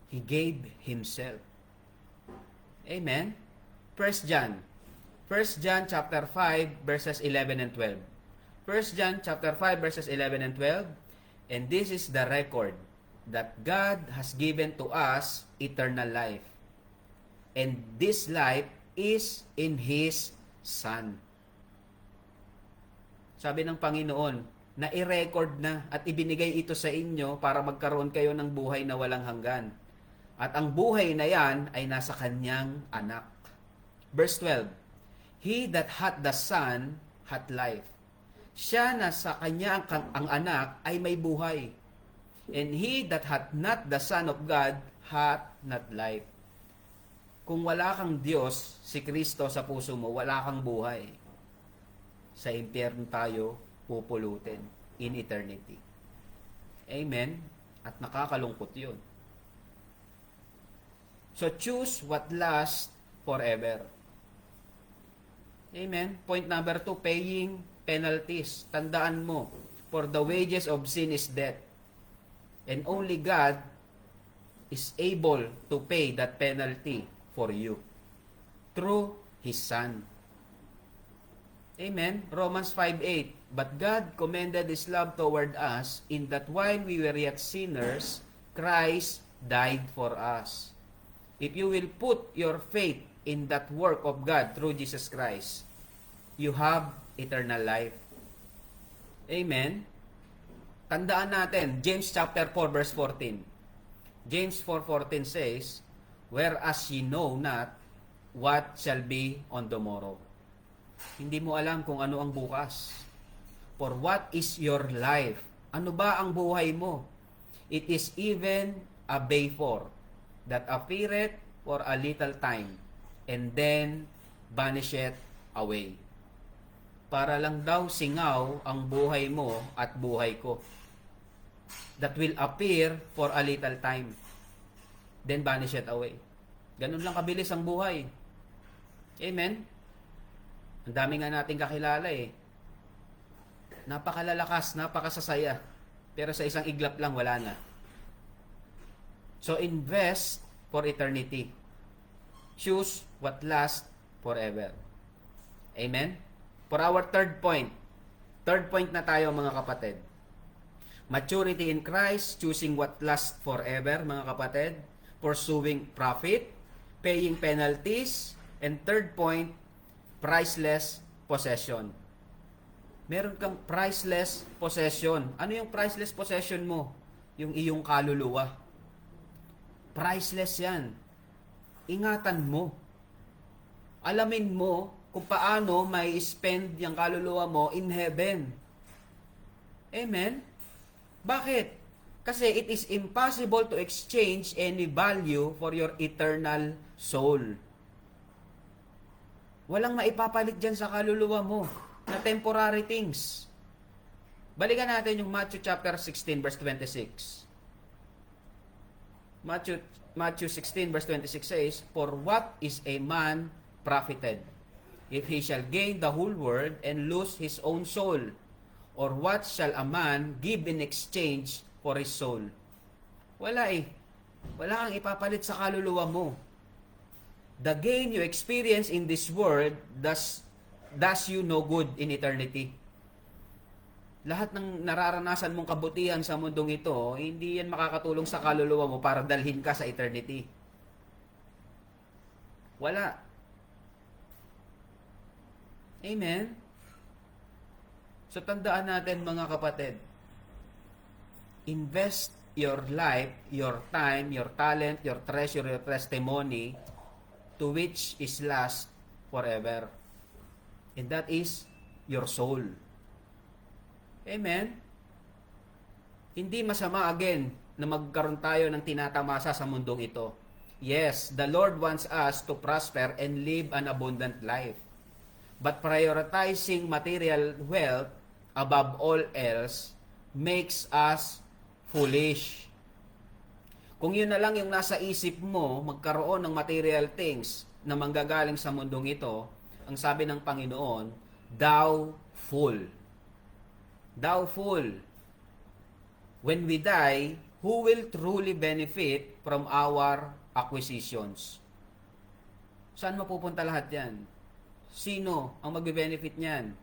He gave Himself. Amen? 1 John. 1 John chapter 5 verses 11 and 12. 1 John chapter 5 verses 11 and 12. And this is the record that God has given to us eternal life. And this life is in His Son. Sabi ng Panginoon, na i-record na at ibinigay ito sa inyo para magkaroon kayo ng buhay na walang hanggan. At ang buhay na yan ay nasa Kanyang anak. Verse 12, He that hath the Son hath life. Siya na sa Kanya ang anak ay may buhay. And he that hath not the Son of God hath not life. Kung wala kang Diyos, si Kristo sa puso mo, wala kang buhay. Sa impyerno tayo pupulutin in eternity. Amen? At nakakalungkot yun. So choose what lasts forever. Amen? Point number 2, paying penalties. Tandaan mo, for the wages of sin is death. And only God is able to pay that penalty for you through His Son. Amen? Romans 5:8. But God commended His love toward us in that while we were yet sinners, Christ died for us. If you will put your faith in that work of God through Jesus Christ, you have eternal life. Amen? Tandaan natin, James chapter 4 verse 14. James 4:14 says, Whereas ye know not what shall be on the morrow. Hindi mo alam kung ano ang bukas. For what is your life? Ano ba ang buhay mo? It is even a vapor that appeareth for a little time and then vanisheth away. Para lang daw singaw ang buhay mo at buhay ko. That will appear for a little time then vanisheth away. Ganun lang kabilis ang buhay. Amen? Ang dami nga nating kakilala eh. Napakalalakas, napakasasaya. Pero sa isang iglap lang, wala na. So invest for eternity. Choose what lasts forever. Amen? For our third point. Third point na tayo mga kapatid. Maturity in Christ, choosing what lasts forever mga kapatid. Pursuing profit, paying penalties, and third point, priceless possession. Meron kang priceless possession. Ano yung priceless possession mo? Yung iyong kaluluwa. Priceless yan. Ingatan mo. Alamin mo kung paano may spend yung kaluluwa mo in heaven. Amen? Bakit? Kasi it is impossible to exchange any value for your eternal soul. Walang maipapalit dyan sa kaluluwa mo na temporary things. Balikan natin yung Matthew chapter 16 verse 26. Matthew 16 verse 26 says, "For what is a man profited, if he shall gain the whole world and lose his own soul? Or what shall a man give in exchange for his soul?" Wala eh. Wala kang ipapalit sa kaluluwa mo. The gain you experience in this world does you no good in eternity. Lahat ng nararanasan mong kabutihan sa mundong ito, hindi yan makakatulong sa kaluluwa mo para dalhin ka sa eternity. Wala. Amen? So tandaan natin mga kapatid, invest your life, your time, your talent, your treasure, your testimony to which is last forever. And that is your soul. Amen? Hindi masama again na magkaroon tayo ng tinatamasa sa mundong ito. Yes, the Lord wants us to prosper and live an abundant life. But prioritizing material wealth above all else makes us foolish. Kung yun na lang yung nasa isip mo, magkaroon ng material things na manggagaling sa mundong ito, ang sabi ng Panginoon, thou fool. Thou fool. When we die, who will truly benefit from our acquisitions? Saan mapupunta lahat yan? Sino ang magbe-benefit niyan?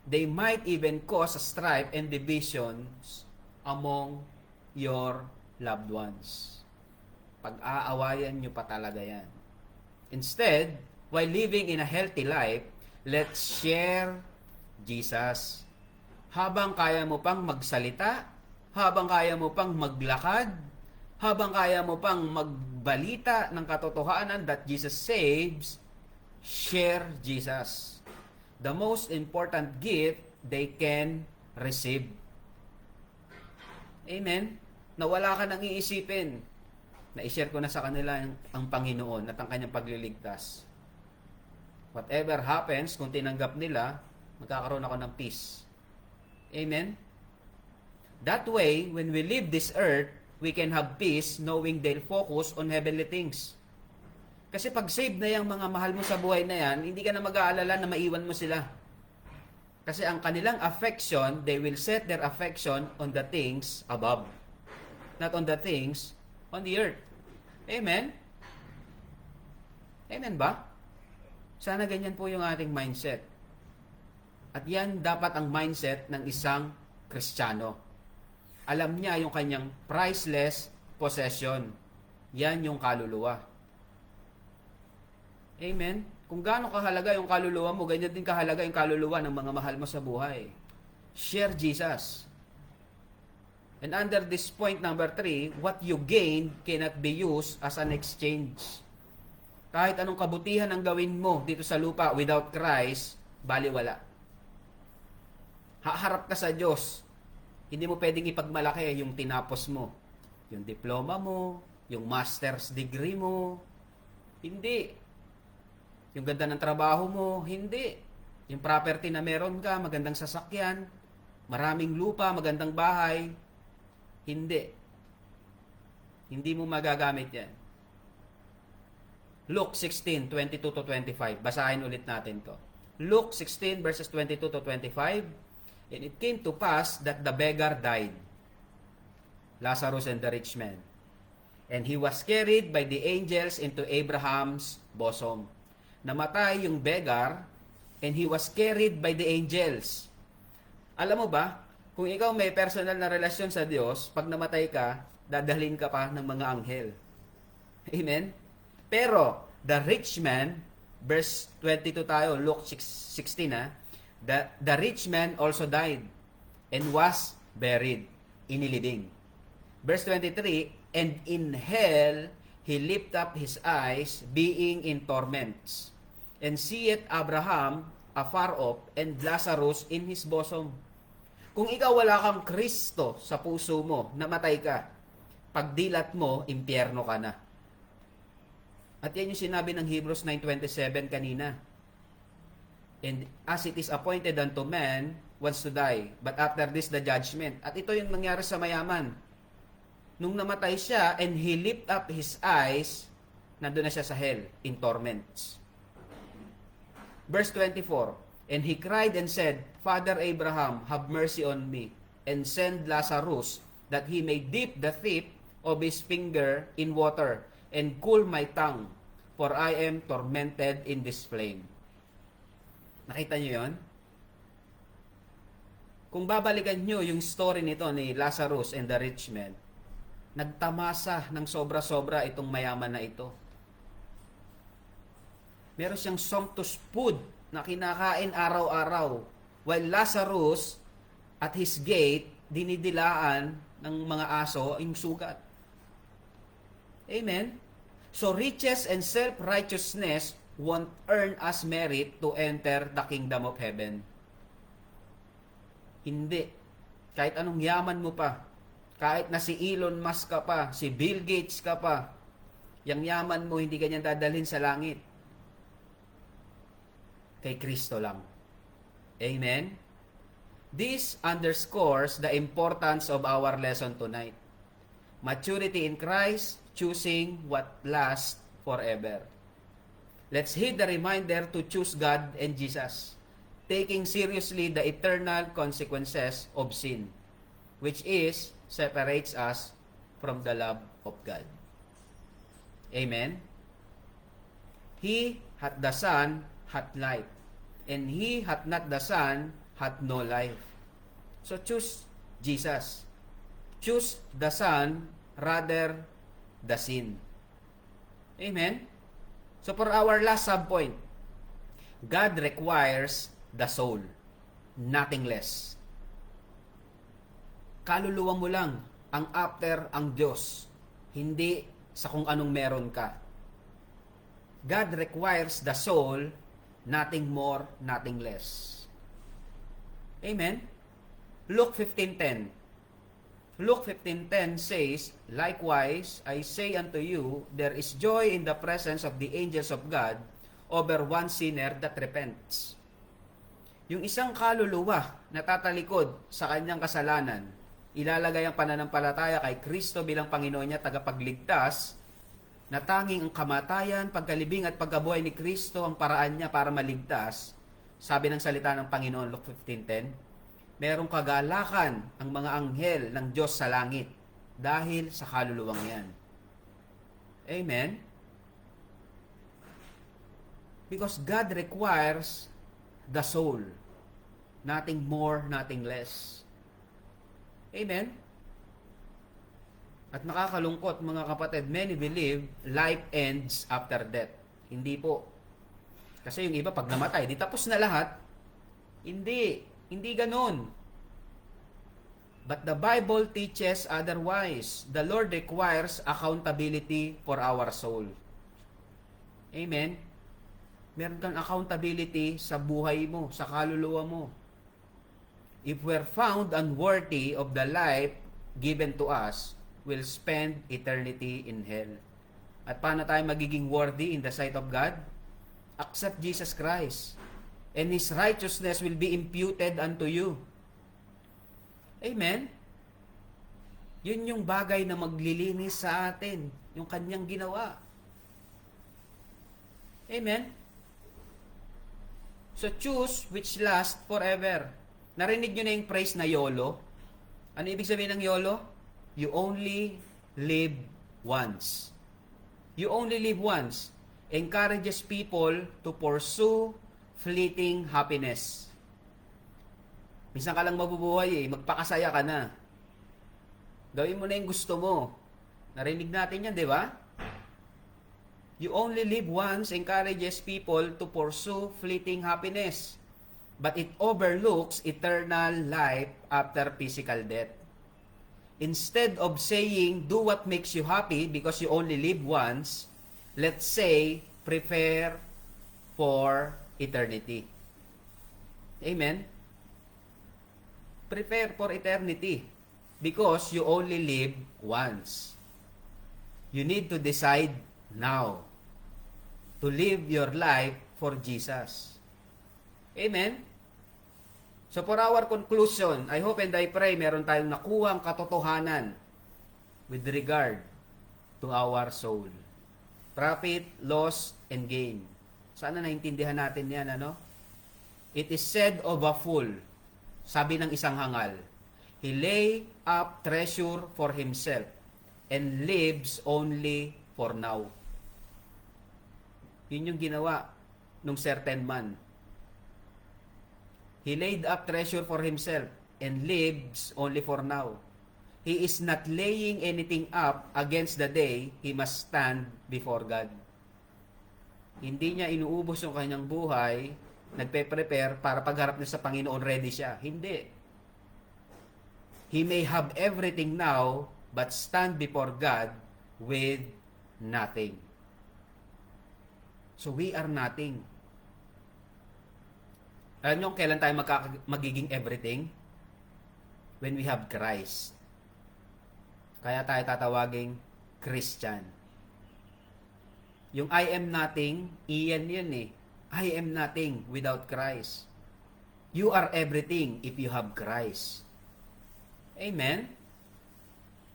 They might even cause a strife and divisions among your loved ones. Pag-aawayan nyo pa talaga yan. Instead, while living in a healthy life, let's share Jesus. Habang kaya mo pang magsalita, habang kaya mo pang maglakad, habang kaya mo pang magbalita ng katotohanan that Jesus saves, share Jesus. The most important gift they can receive. Amen? Na wala ka nang iisipin. Na i-share ko na sa kanila ang Panginoon at ang kanyang pagliligtas. Whatever happens, kung tinanggap nila, magkakaroon ako ng peace. Amen? That way, when we leave this earth, we can have peace knowing they'll focus on heavenly things. Kasi pag saved na yung mga mahal mo sa buhay na yan, hindi ka na mag-aalala na maiwan mo sila. Kasi ang kanilang affection, they will set their affection on the things above. Not on the things on the earth. Amen? Amen ba? Sana ganyan po yung ating mindset. At yan dapat ang mindset ng isang Kristiyano. Alam niya yung kanyang priceless possession. Yan yung kaluluwa. Amen? Kung gaano kahalaga yung kaluluwa mo, ganyan din kahalaga yung kaluluwa ng mga mahal mo sa buhay. Share Jesus. And under this point number 3, what you gain cannot be used as an exchange. Kahit anong kabutihan ang gawin mo dito sa lupa without Christ, baliwala. Haharap ka sa Diyos. Hindi mo pwedeng ipagmalaki yung tinapos mo. Yung diploma mo, yung master's degree mo. Hindi. Yung ganda ng trabaho mo, hindi. Yung property na meron ka, magandang sasakyan, maraming lupa, magandang bahay, hindi. Hindi mo magagamit yan. Luke 16, 22 to 25. Basahin ulit natin to. Luke 16 verses 22 to 25. And it came to pass that the beggar died, Lazarus and the rich man. And he was carried by the angels into Abraham's bosom. Namatay yung beggar, and he was carried by the angels. Alam mo ba, kung ikaw may personal na relasyon sa Diyos, pag namatay ka, dadalhin ka pa ng mga anghel. Amen? Pero, the rich man, verse 22 tayo, Luke 16 the rich man also died and was buried, inilibing. Verse 23, and in hell he lift up his eyes, being in torments, and seeth Abraham afar off, and Lazarus in his bosom. Kung ikaw wala kang Kristo sa puso mo, namatay ka, pagdilat mo, impyerno ka na. At yan yung sinabi ng Hebrews 9:27 kanina. And as it is appointed unto man once to die, but after this the judgment. At ito yung nangyari sa mayaman. Nung namatay siya and he lift up his eyes, nandun na siya sa hell, in torments. Verse 24, and he cried and said, Father Abraham, have mercy on me, and send Lazarus, that he may dip the tip of his finger in water, and cool my tongue, for I am tormented in this flame. Nakita nyo yon? Kung babalikan nyo yung story nito ni Lazarus and the rich man, nagtamasa ng sobra-sobra itong mayaman na ito. Meron siyang sumptuous food na kinakain araw-araw, while Lazarus at his gate, dinidilaan ng mga aso yung sugat. Amen? So riches and self-righteousness won't earn us merit to enter the kingdom of heaven. Hindi. Kahit anong yaman mo pa, kahit na si Elon Musk ka pa, si Bill Gates ka pa, yung yaman mo, hindi ganyan dadalhin sa langit. Kay Kristo lang. Amen? This underscores the importance of our lesson tonight. Maturity in Christ, choosing what lasts forever. Let's heed the reminder to choose God and Jesus, taking seriously the eternal consequences of sin, which separates us from the love of God. Amen? He hath the Son hath life, and he hath not the Son hath no life. So choose Jesus. Choose the Son rather the sin. Amen? So for our last subpoint, God requires the soul, nothing less. Kaluluwa mo lang ang after ang Diyos, hindi sa kung anong meron ka. God requires the soul, nothing more, nothing less. Amen? Luke 15:10. Luke 15:10 says, likewise, I say unto you, there is joy in the presence of the angels of God over one sinner that repents. Yung isang kaluluwa na tatalikod sa kanyang kasalanan, ilalagay ang pananampalataya kay Kristo bilang Panginoon niya, tagapagligtas, na tanging ang kamatayan, pagkalibing at pagkabuhay ni Kristo ang paraan niya para maligtas. Sabi ng salita ng Panginoon, Luke 15:10, merong kagalakan ang mga anghel ng Diyos sa langit dahil sa kaluluwang yan. Amen? Because God requires the soul. Nothing more, nothing less. Amen? At nakakalungkot mga kapatid, many believe life ends after death. Hindi po. Kasi yung iba pag namatay, di tapos na lahat. Hindi ganun. But the Bible teaches otherwise. The Lord requires accountability for our soul. Amen? Meron kang accountability sa buhay mo, sa kaluluwa mo. If we're found unworthy of the life given to us, we'll spend eternity in hell. At paano tayo magiging worthy in the sight of God? Accept Jesus Christ, and His righteousness will be imputed unto you. Amen? Yun yung bagay na maglilinis sa atin, yung kanyang ginawa. Amen? So choose which lasts forever. Narinig nyo na yung phrase na YOLO? Ano ibig sabihin ng YOLO? You only live once. You only live once. Encourages people to pursue fleeting happiness. Minsan ka lang mabubuhay magpakasaya ka na. Gawin mo na yung gusto mo. Narinig natin yan, di ba? You only live once encourages people to pursue fleeting happiness, but it overlooks eternal life after physical death. Instead of saying, do what makes you happy because you only live once, let's say, prepare for eternity. Amen? Prepare for eternity because you only live once. You need to decide now to live your life for Jesus. Amen? So for our conclusion, I hope and I pray meron tayong nakuhang katotohanan with regard to our soul. Profit, loss, and gain. Sana naintindihan natin yan, ano? It is said of a fool, sabi ng isang hangal, he lay up treasure for himself and lives only for now. Yun yung ginawa nung certain man. He laid up treasure for himself and lives only for now. He is not laying anything up against the day he must stand before God. Hindi niya inuubos yung kanyang buhay, nagpe-prepare para pagharap niya sa Panginoon, ready siya. Hindi. He may have everything now, but stand before God with nothing. So we are nothing. Alam nyo kailan tayo magiging everything? When we have Christ. Kaya tayo tatawaging Christian. Yung I am nothing, iyan yun eh. I am nothing without Christ. You are everything if you have Christ. Amen?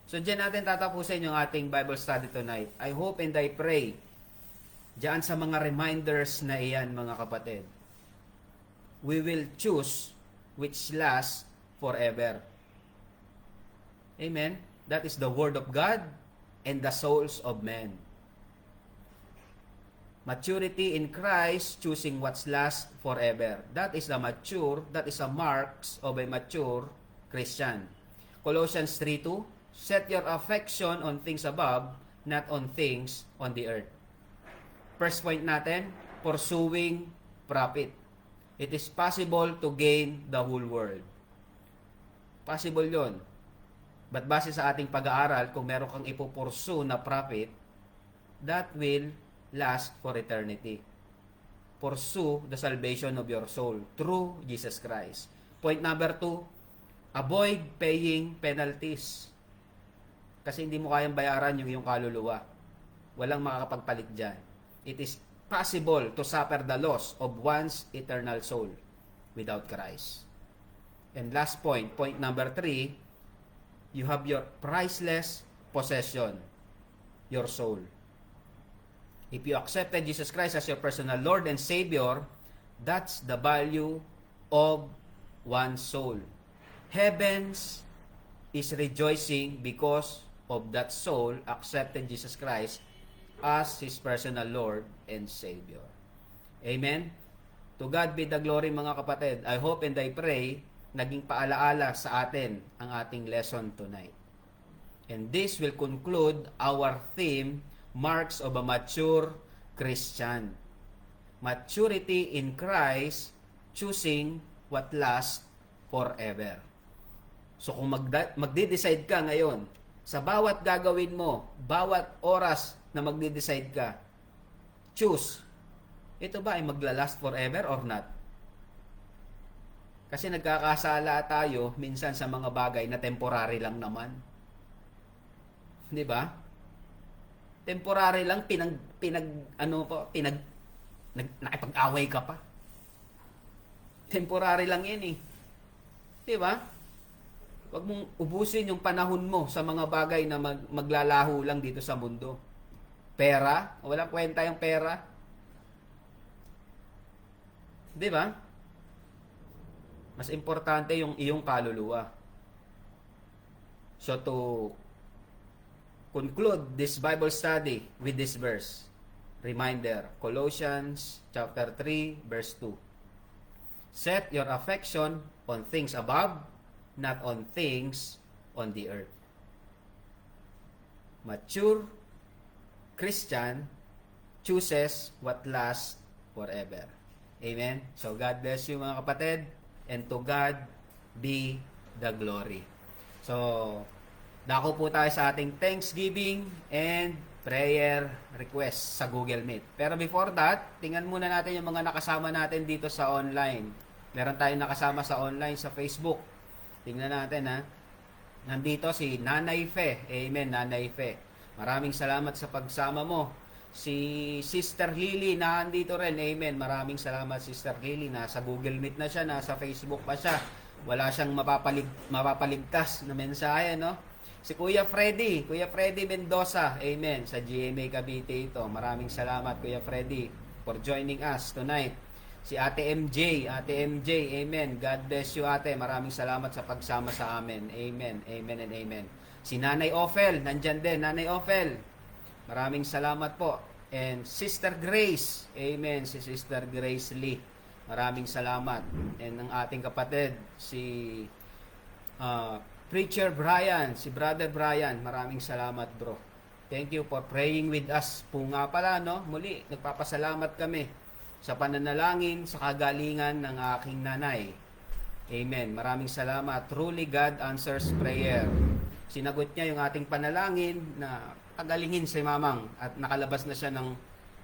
So dyan natin tatapusin yung ating Bible study tonight. I hope and I pray dyan sa mga reminders na iyan, mga kapatid, we will choose which lasts forever. Amen? That is the Word of God and the souls of men. Maturity in Christ, choosing what's last forever. That is the mature, that is the marks of a mature Christian. Colossians 3:2, set your affection on things above, not on things on the earth. First point natin, pursuing profit. It is possible to gain the whole world. Possible yon. But base sa ating pag-aaral, kung meron kang ipupursu na profit, that will last for eternity. Pursue the salvation of your soul through Jesus Christ. Point number 2, avoid paying penalties. Kasi hindi mo kayang bayaran yung iyong kaluluwa. Walang makakapagpalit dyan. It is possible to suffer the loss of one's eternal soul without Christ. And last point, point number 3, you have your priceless possession, your soul. If you accepted Jesus Christ as your personal Lord and Savior, that's the value of one's soul. Heavens is rejoicing because of that soul accepted Jesus Christ as His personal Lord and Savior. Amen? To God be the glory, mga kapatid. I hope and I pray naging paalaala sa atin ang ating lesson tonight. And this will conclude our theme, Marks of a Mature Christian. Maturity in Christ, choosing what lasts forever. So kung magde-decide ka ngayon, sa bawat gagawin mo, bawat oras na magde-decide ka, choose, ito ba ay magla-last forever or not? Kasi nagkakasala tayo minsan sa mga bagay na temporary lang naman. 'Di ba? Temporary lang nakipag-away ka pa. Temporary lang 'yan eh. 'Di ba? Huwag mong ubusin yung panahon mo sa mga bagay na maglalaho lang dito sa mundo. Pera, walang kwenta yung pera. 'Di ba? Mas importante yung iyong kaluluwa. So to conclude this Bible study with this verse, reminder, Colossians chapter 3 verse 2. Set your affection on things above, not on things on the earth. Mature Christian chooses what lasts forever. Amen? So God bless you, mga kapatid. And to God be the glory. So, Dako po tayo sa ating Thanksgiving and prayer request sa Google Meet. Pero before that, tingnan muna natin yung mga nakasama natin dito sa online. Meron tayong nakasama sa online sa Facebook. Tingnan natin ha. Nandito si Nanay Fe. Amen, Nanay Fe. Maraming salamat sa pagsama mo. Si Sister Lily nandito rin. Amen. Maraming salamat Sister Lily. Nasa Google Meet na siya, nasa Facebook pa siya. Wala siyang mapapaligtas na mensahe, no? Si Kuya Freddy Mendoza. Amen. Sa GMA Cavite ito. Maraming salamat Kuya Freddy for joining us tonight. Si Ate MJ, amen. God bless you ate. Maraming salamat sa pagsama sa amin. Amen. Amen and amen. Si Nanay Ophel, nandyan din. Nanay Ophel, maraming salamat po. And Sister Grace, amen. Si Sister Grace Lee, maraming salamat. And ang ating kapatid, si Preacher Brian, si Brother Brian, maraming salamat bro. Thank you for praying with us. Po nga pala, no? Muli, nagpapasalamat kami sa pananalangin, sa kagalingan ng aking nanay. Amen. Maraming salamat. Truly God answers prayer. Sinagot niya yung ating panalangin na pagalingin si mamang at nakalabas na siya ng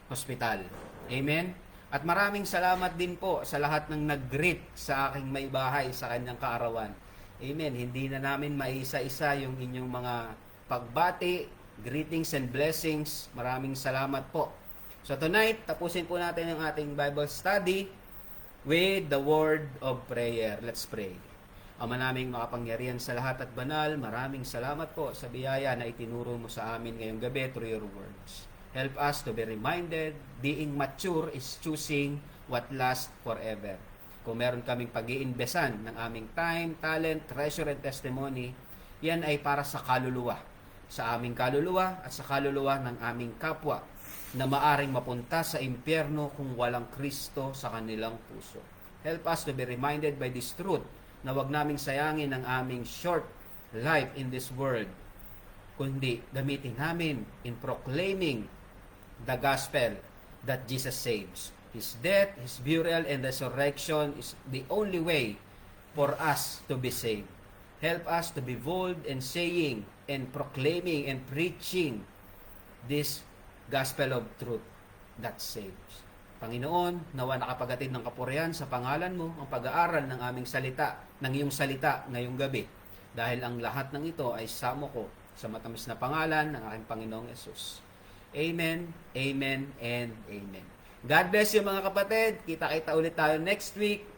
hospital. Amen. At maraming salamat din po sa lahat ng nag-greet sa aking may bahay sa kanyang kaarawan. Amen. Hindi na namin maisa-isa yung inyong mga pagbati, greetings and blessings. Maraming salamat po. So tonight, tapusin po natin ang ating Bible study with the word of prayer. Let's pray. Ama naming makapangyarihan sa lahat at banal, maraming salamat po sa biyaya na itinuro mo sa amin ngayong gabi through your words. Help us to be reminded, being mature is choosing what lasts forever. Kung meron kaming pag-iinbesan ng aming time, talent, treasure, and testimony, yan ay para sa kaluluwa. Sa aming kaluluwa at sa kaluluwa ng aming kapwa na maaring mapunta sa impyerno kung walang Kristo sa kanilang puso. Help us to be reminded by this truth na wag naming sayangin ang aming short life in this world, kundi gamitin namin in proclaiming the gospel that Jesus saves. His death, His burial, and resurrection is the only way for us to be saved. Help us to be bold in saying and proclaiming and preaching this gospel of truth that saves. Panginoon, nawa nakapagatid ng kapurihan sa pangalan mo ang pag-aaral ng aming salita, ng iyong salita ngayong gabi. Dahil ang lahat ng ito ay samo ko sa matamis na pangalan ng aking Panginoong Yesus. Amen, amen, and amen. God bless you mga kapatid. Kita-kita ulit tayo next week.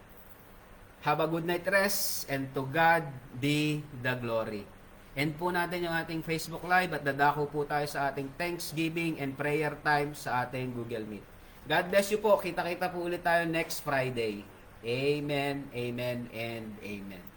Have a good night rest and to God be the glory. End po natin yung ating Facebook Live at dadako po tayo sa ating Thanksgiving and prayer time sa ating Google Meet. God bless you po. Kita-kita po ulit tayo next Friday. Amen, amen, and amen.